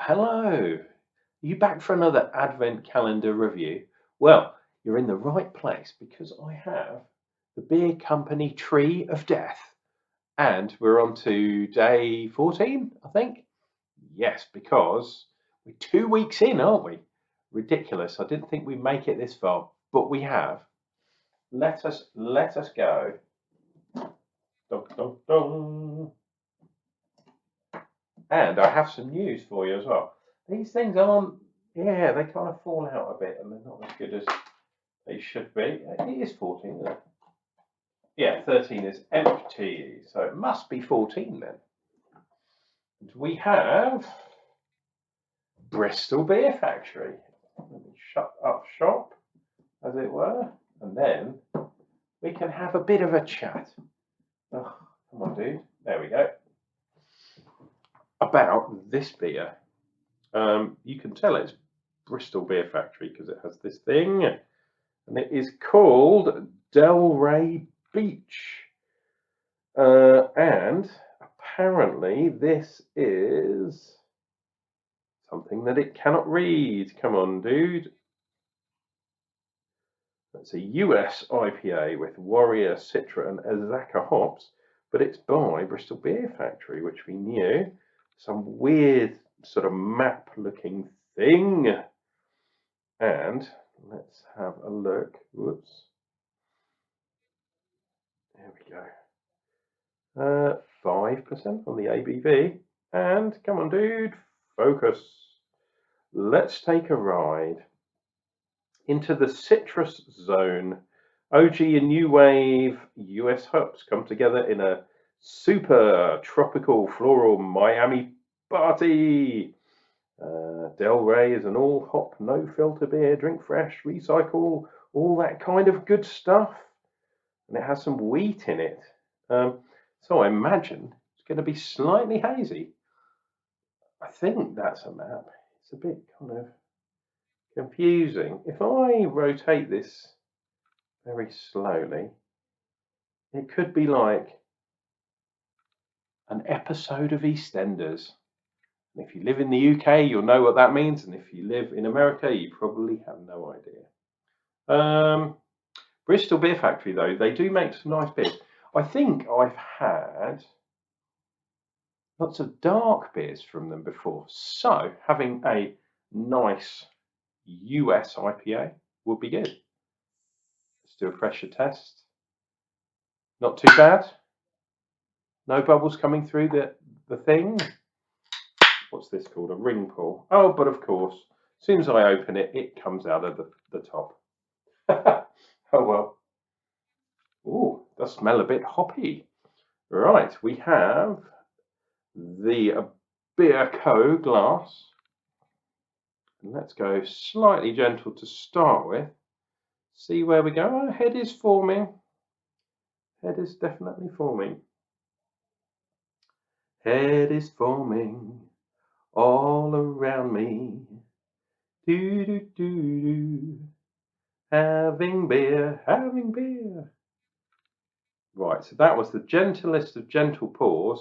Hello. Are you back for another Advent calendar review? Well, you're in the right place because I have the Beer Company Tree of Death. And we're on to day 14, I think. Yes, because we're 2 weeks in, aren't we? Ridiculous. I didn't think we'd make it this far, but we have. Let us go. Dun, dun, dun. And I have some news for you as well. These things aren't, yeah, they kind of fall out a bit and they're not as good as they should be. It is 14, isn't it? Yeah, 13 is empty, so it must be 14 then. And we have Bristol Beer Factory. Let me shut up shop, as it were, and then we can have a bit of a chat. Oh, come on, dude. There we go. About this beer. You can tell it's Bristol Beer Factory because it has this thing, and it is called Delray Beach. And apparently this is something that it cannot read. Come on, dude. It's a US IPA with Warrior, Citra, and Azaka hops, but it's by Bristol Beer Factory, which we knew. Some weird sort of map-looking thing. And let's have a look. Whoops. There we go. 5% on the ABV. And come on, dude, focus. Let's take a ride into the citrus zone. OG and new wave US hops come together in a super tropical floral Miami party. Delray is an all hop, no filter beer. Drink fresh, recycle, all that kind of good stuff. And it has some wheat in it. So I imagine it's going to be slightly hazy. I think that's a map. It's a bit kind of confusing. If I rotate this very slowly, it could be like an episode of EastEnders. And if you live in the UK, you'll know what that means. And if you live in America, you probably have no idea. Bristol Beer Factory, though, they do make some nice beers. I think I've had lots of dark beers from them before. So having a nice US IPA would be good. Let's do a pressure test. Not too bad. No bubbles coming through the thing. What's this called? A ring pull. Oh, but of course, as soon as I open it, it comes out of the top. Oh well. Oh, does smell a bit hoppy. Right, we have the BierCo glass. And let's go slightly gentle to start with. See where we go. Our head is forming. Head is definitely forming. Head is forming all around me. Do do do do. Having beer, having beer. Right, so that was the gentlest of gentle pours,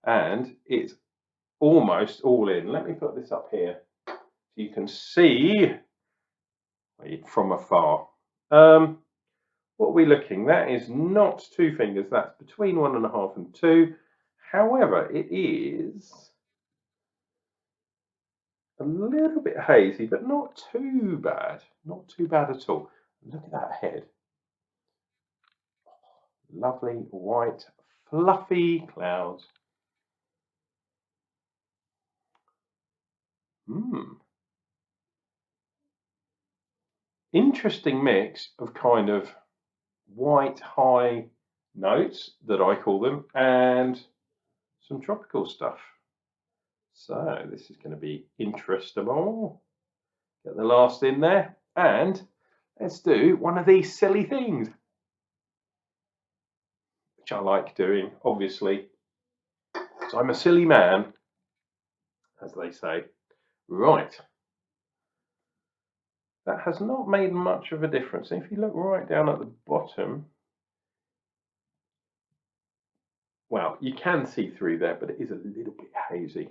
and it's almost all in. Let me put this up here so you can see from afar. What are we looking? That is not 2 fingers, that's between 1.5 and 2. However, it is a little bit hazy, but not too bad. Not too bad at all. Look at that head. Lovely white, fluffy clouds. Interesting mix of kind of white high notes, that I call them, and some tropical stuff. So this is going to be interesting. Get the last in there, and let's do one of these silly things, which I like doing, obviously. So I'm a silly man, as they say. Right. That has not made much of a difference. If you look right down at the bottom, well, you can see through there, but it is a little bit hazy.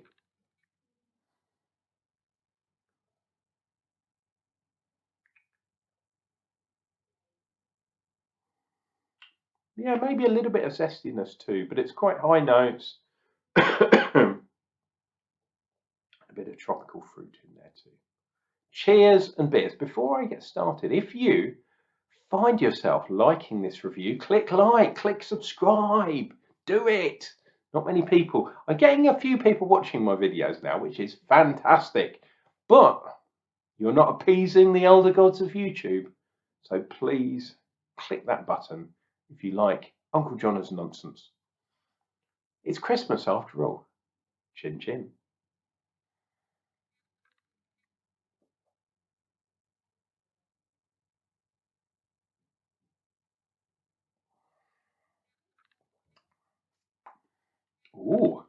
Yeah, maybe a little bit of zestiness too, but it's quite high notes. A bit of tropical fruit in there too. Cheers and beers. Before I get started, if you find yourself liking this review, click like, click subscribe, do it. Not many people. I'm getting a few people watching my videos now, which is fantastic, but you're not appeasing the elder gods of YouTube. So please click that button if you like Unclejona's nonsense. It's Christmas after all. Chin chin. Ooh.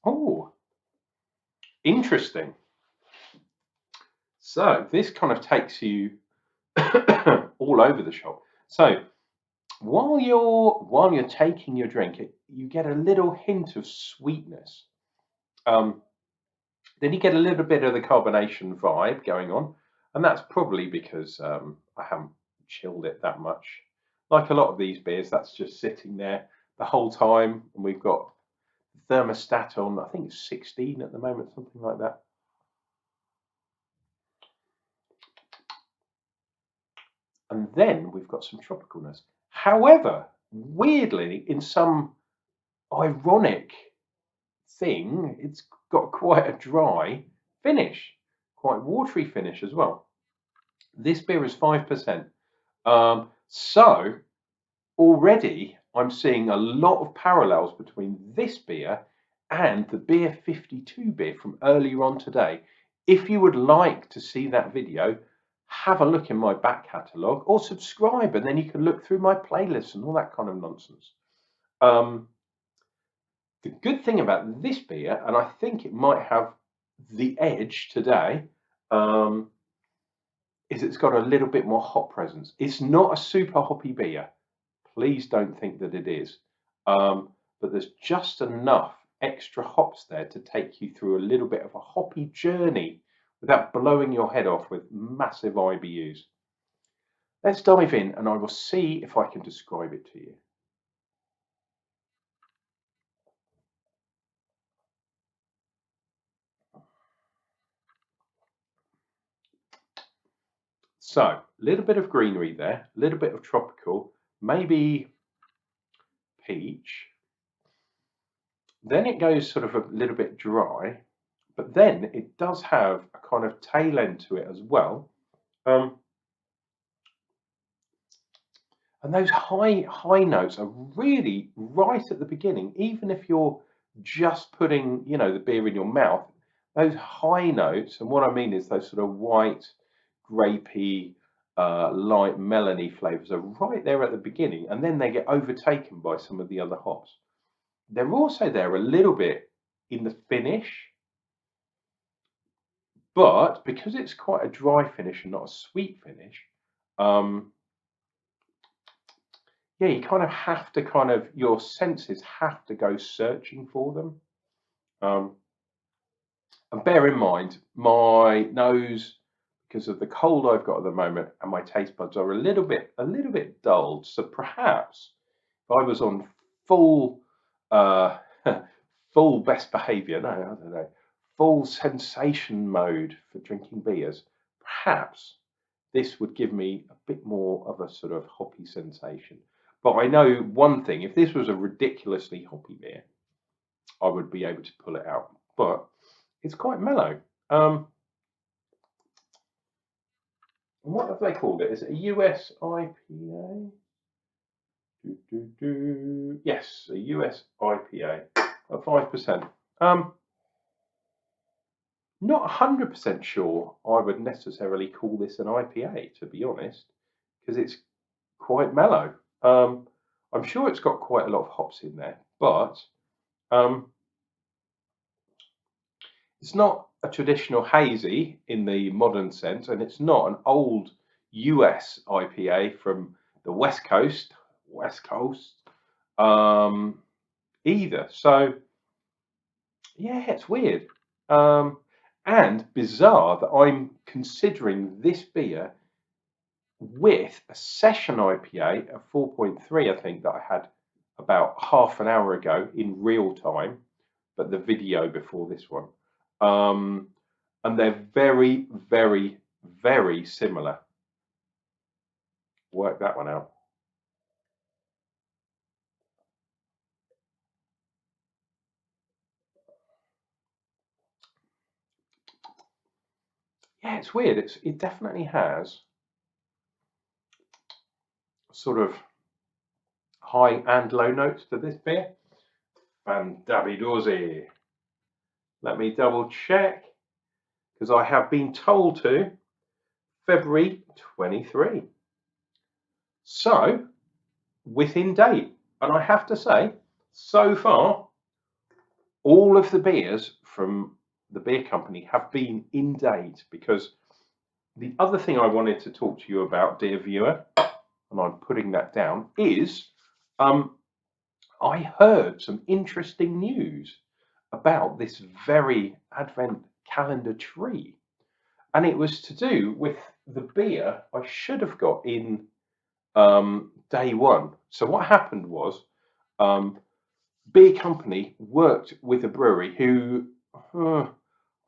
Oh, interesting. So this kind of takes you all over the shop. So while you're taking your drink, you get a little hint of sweetness. Then you get a little bit of the carbonation vibe going on, and that's probably because I haven't chilled it that much. Like a lot of these beers, that's just sitting there the whole time, and we've got thermostat on. I think it's 16 at the moment, something like that. And then we've got some tropicalness. However, weirdly, in some ironic thing, it's got quite a dry finish, quite watery finish as well. This beer is 5%. So already I'm seeing a lot of parallels between this beer and the Beer 52 beer from earlier on today. If you would like to see that video, have a look in my back catalogue or subscribe, and then you can look through my playlists and all that kind of nonsense. The good thing about this beer, and I think it might have the edge today, is it's got a little bit more hop presence. It's not a super hoppy beer. Please don't think that it is. But there's just enough extra hops there to take you through a little bit of a hoppy journey without blowing your head off with massive IBUs. Let's dive in and I will see if I can describe it to you. So, a little bit of greenery there, a little bit of tropical, maybe peach. Then it goes sort of a little bit dry, but then it does have a kind of tail end to it as well. And those high notes are really right at the beginning. Even if you're just putting, the beer in your mouth, those high notes, and what I mean is those sort of white, grapey, light melony flavors are right there at the beginning, and then they get overtaken by some of the other hops. They're also there a little bit in the finish, but because it's quite a dry finish and not a sweet finish, yeah, you kind of have to your senses have to go searching for them. And bear in mind, my nose, because of the cold I've got at the moment, and my taste buds are a little bit dulled. So perhaps if I was on full, uh, full best behaviour, no, I don't know, full sensation mode for drinking beers, perhaps this would give me a bit more of a sort of hoppy sensation. But I know one thing, if this was a ridiculously hoppy beer, I would be able to pull it out. But it's quite mellow. What have they called it? Is it a US IPA? Yes, a US IPA at 5%. Not 100% sure I would necessarily call this an IPA, to be honest, because it's quite mellow. I'm sure it's got quite a lot of hops in there, but it's not a traditional hazy in the modern sense, and it's not an old US IPA from the West Coast, either. So, yeah, it's weird and bizarre that I'm considering this beer with a session IPA of 4.3, I think, that I had about half an hour ago in real time, but the video before this one. And they're very, very, very similar. Work that one out. Yeah, it's weird. It definitely has sort of high and low notes to this beer. Fandabidosi. Let me double check, because I have been told to February 23. So within date. And I have to say, so far, all of the beers from the beer company have been in date, because the other thing I wanted to talk to you about, dear viewer, and I'm putting that down, is I heard some interesting news about this very advent calendar tree. And it was to do with the beer I should have got in day one. So what happened was, Beer Company worked with a brewery who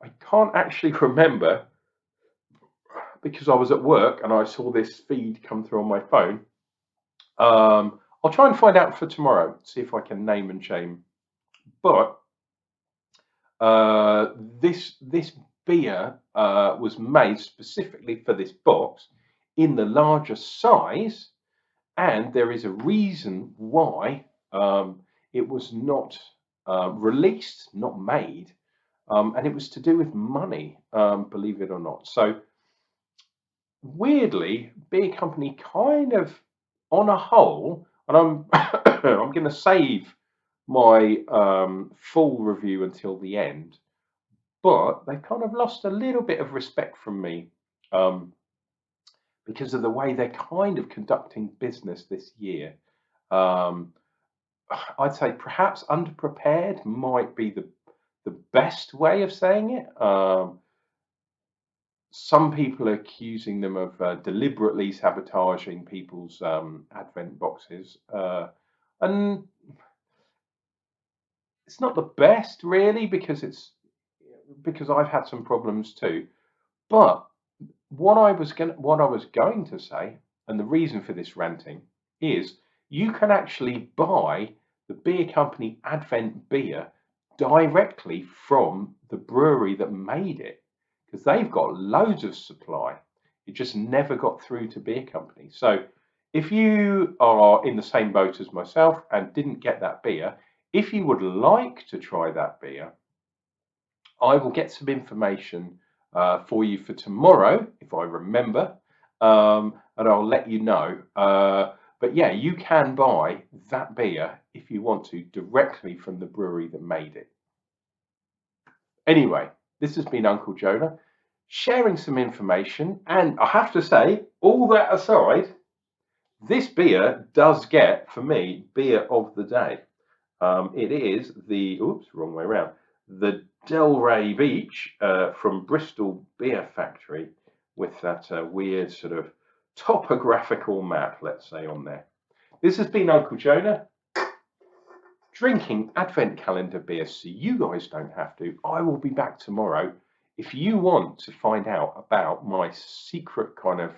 I can't actually remember, because I was at work and I saw this feed come through on my phone. I'll try and find out for tomorrow, see if I can name and shame. But this beer was made specifically for this box in the larger size, and there is a reason why it was not released, not made, and it was to do with money, believe it or not. So weirdly, Beer Company kind of, on a whole, and I'm I'm going to save my full review until the end, but they've kind of lost a little bit of respect from me because of the way they're kind of conducting business this year. I'd say perhaps underprepared might be the best way of saying it. Some people are accusing them of deliberately sabotaging people's advent boxes, and it's not the best really, because I've had some problems too. But what I was going to say, and the reason for this ranting, is you can actually buy the Beer Company Advent beer directly from the brewery that made it, because they've got loads of supply. It just never got through to Beer Company. So if you are in the same boat as myself and didn't get that beer, if you would like to try that beer, I will get some information for you for tomorrow, if I remember, and I'll let you know. But yeah, you can buy that beer, if you want to, directly from the brewery that made it. Anyway, this has been Unclejona, sharing some information, and I have to say, all that aside, this beer does get, for me, beer of the day. It is the, oops, wrong way around, the Delray Beach from Bristol Beer Factory, with that weird sort of topographical map, let's say, on there. This has been Unclejona, drinking Advent Calendar beer so you guys don't have to. I will be back tomorrow. If you want to find out about my secret kind of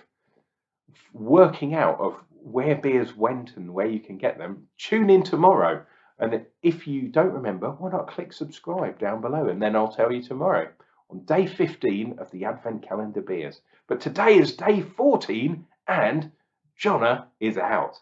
working out of where beers went and where you can get them, tune in tomorrow. And if you don't remember, why not click subscribe down below, and then I'll tell you tomorrow on day 15 of the Advent Calendar beers. But today is day 14 and Jonna is out.